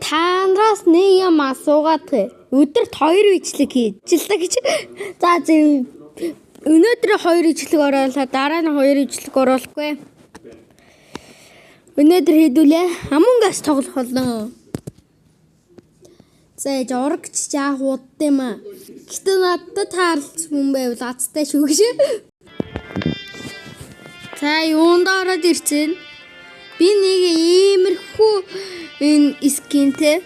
Таандраас нэг юм асуугаад өдөрт 2 бичлэг хийчихлээ гэж. За өнөөдөр 2 бичлэг оруулаад дараа нь 2 бичлэг оруулахгүй. Өнөөдөр хийдүүлээ. Among Us тоглох болно. За урагч жаах удаа юм аа. Гэтэ надад таарлц хүн байвал азтай шүү гэж. За юунд ороод ирсэн? Би нэг иймэрхүү энэ скинтэй.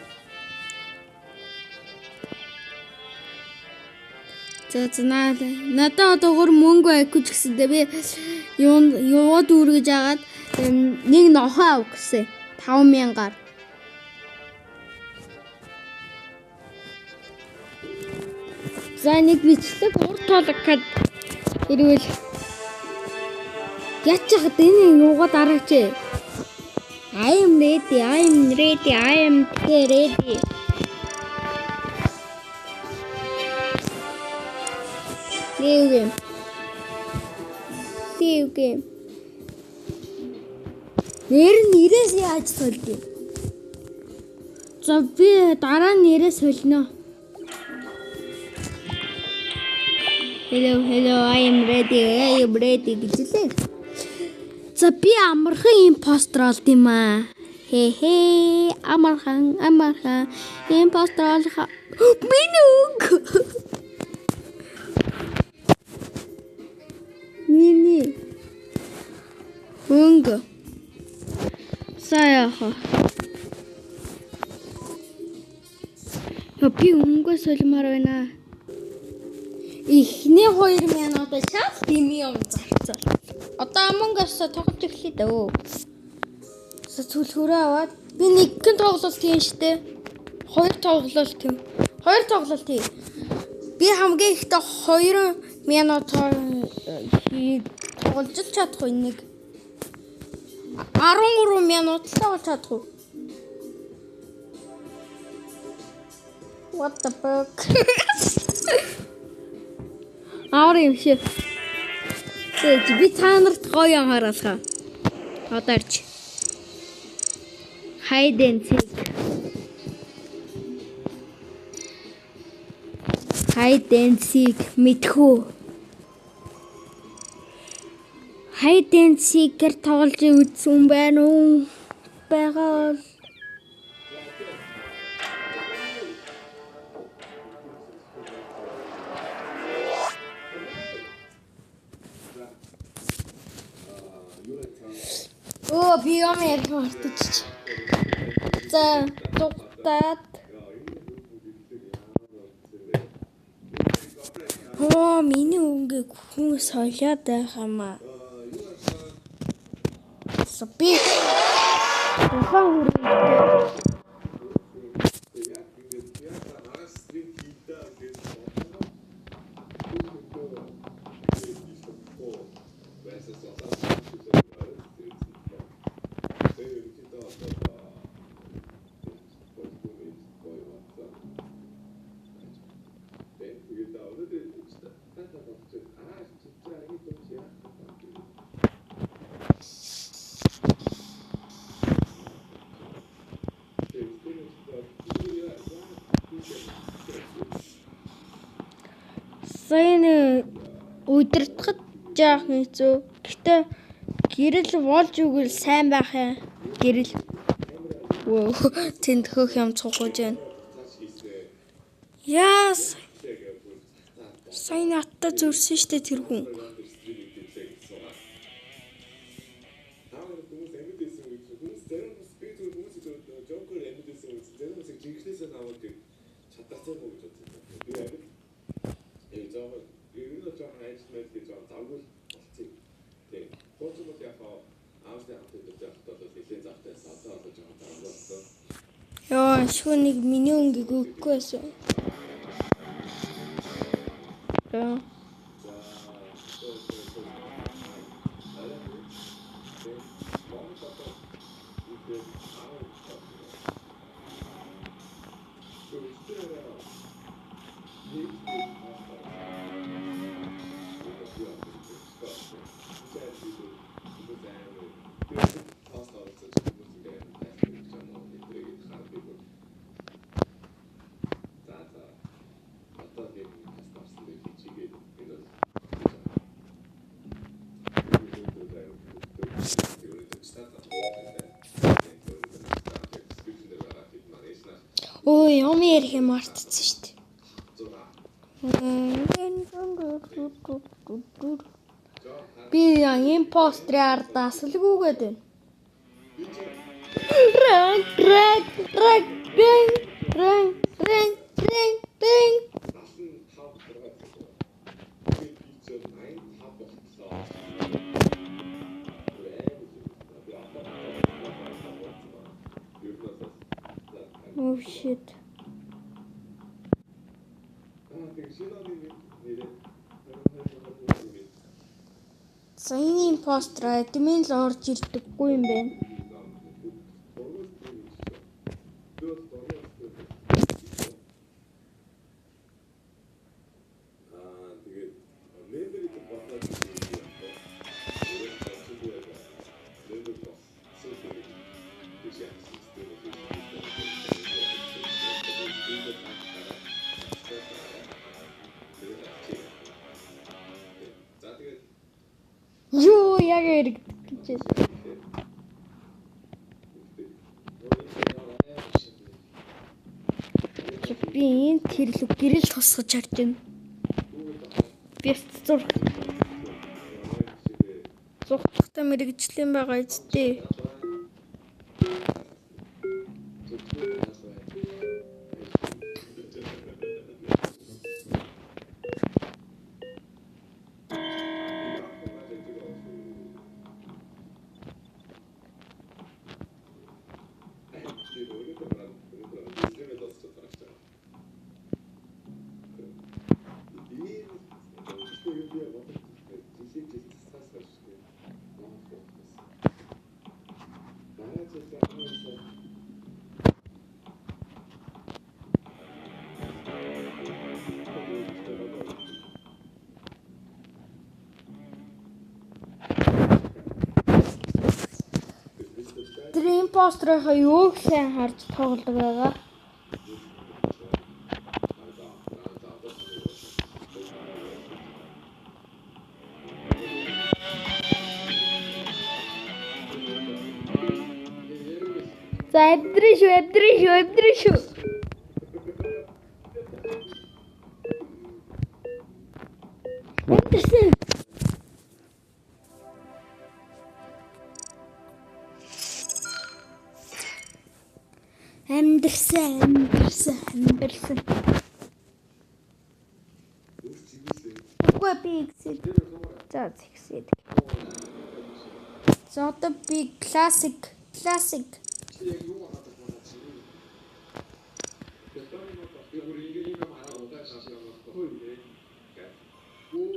За надад одоогор мөнгө авахгүй ч гэсэндээ би яваад үргэж агаад нэг нохоо авах гэсэн 5,000-аар. За нэг бичлэг урд тоолог гэд ирвэл ячаад энэ юугаа дараач. I am ready. New game. Нэрээс яаж солиё? За би дараа нь нэрээс солино. Hello, I am ready гэжлээ. За би амархан импостер олд юм аа. Амархан импостер олох. Миний мөнгө саяха. Би мөнгө солимоор байна. Ихний 2 минутаа шал дими юм зарцал. Одоо Among Us тоглож эхлэе дөө. Сүлхөрөө аваад би нэгэн тоглолт хийн штэ. 2 тоглолт юм. 2 тоглолт хий. Би хамгийн ихдээ 2 минут тоглож чадахгүй нэг 13 минут л тоглож чадахгүй. What the fuck? Авар юм шиг. Би та нарт гоё юм хараалаа. Одоо ирч. Hide and seek. Мэдхүү. Hide and seek-ээр тоглож үзсэн байна уу? Байгаа. Би юм ярьж. За дугтаад. Миний үнгийг хүн солиод байх юм аа. Би ухаан хүрээ. Сайн удирдахад жаах хэцүү. Гэтэ гэрэл болж өгвөл сайн байх юм. Гэрэл. Тэнд хөөх юм цугаж байна. Яас. Сайн атта зөрсөн штэ тэр хүн. Яа, шүнийг миний өнгийг өгөхгүй байсан. Яа. Өө юм ярих юм мартчихсан шүү дээ. Би импостер ардаас л гүгээд байна. Рэн. Oh shit. Сайн импостер админ л орж ирдэггүй юм байна. Юу яг эргэж. Би энэ тэрлэг гэрэл тусгаж харж байна. Би зурх. Зурхтаа мэрэгжлийн байгаа эцтэй. Импостерийнхаа юуг сайн харж тоглодог байгаа. За эвдришүү. Эвдэрсэн. Амьдэрсэн. Үгүй би exit. За exit. За одоо би classic.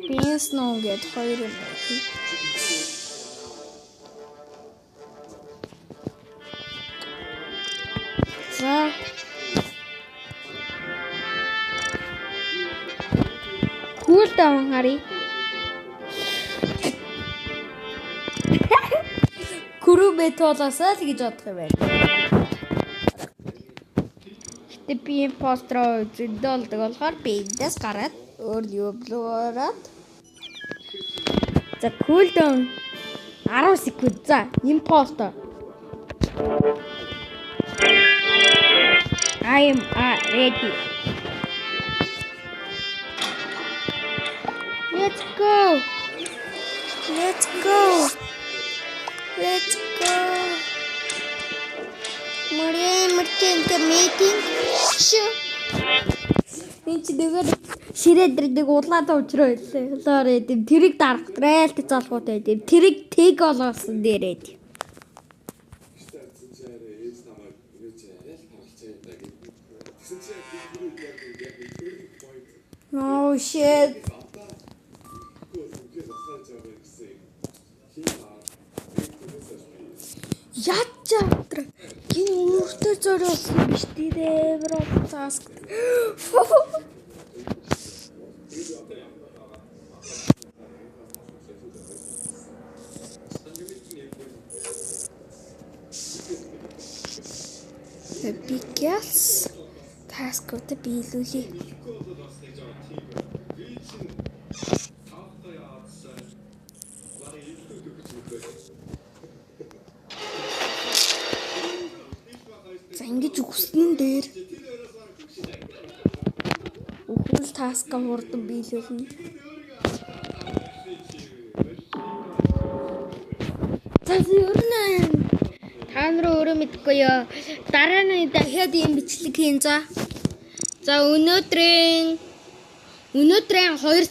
Пенсноо гээд хоёр юм. За cool down хари. Күрүбэ тоолоосаа л гэж бодох юм байна. Гэтэ би импостер зөндөлдөг болохоор би эндээс гараад өөр юу блуураад. За cool down 10 секунд. За импостер. I am ready. Let's go. Мөртэнтэй meeting. Энд чи дэгээр ширээдэрдэг улаад уучраа хэлээ. Лорэ дэм тэрийг дарах реалти залгуутай дэм тэрийг тэг олоосон дээрээ. Oh shit. Ячаатра гин өөртөө зориулсан биш дээ бро таск. Бигяс таскууд биелүүлээ. За ингэж Уснэн дээр. Өхрөл таска хурдан биелүүлнэ. За ернэ. Та нар өөрөө мэдгүй яа. Дараа нь дахиад юм бичлэг хийн за. За өнөөдрийн 2 цаг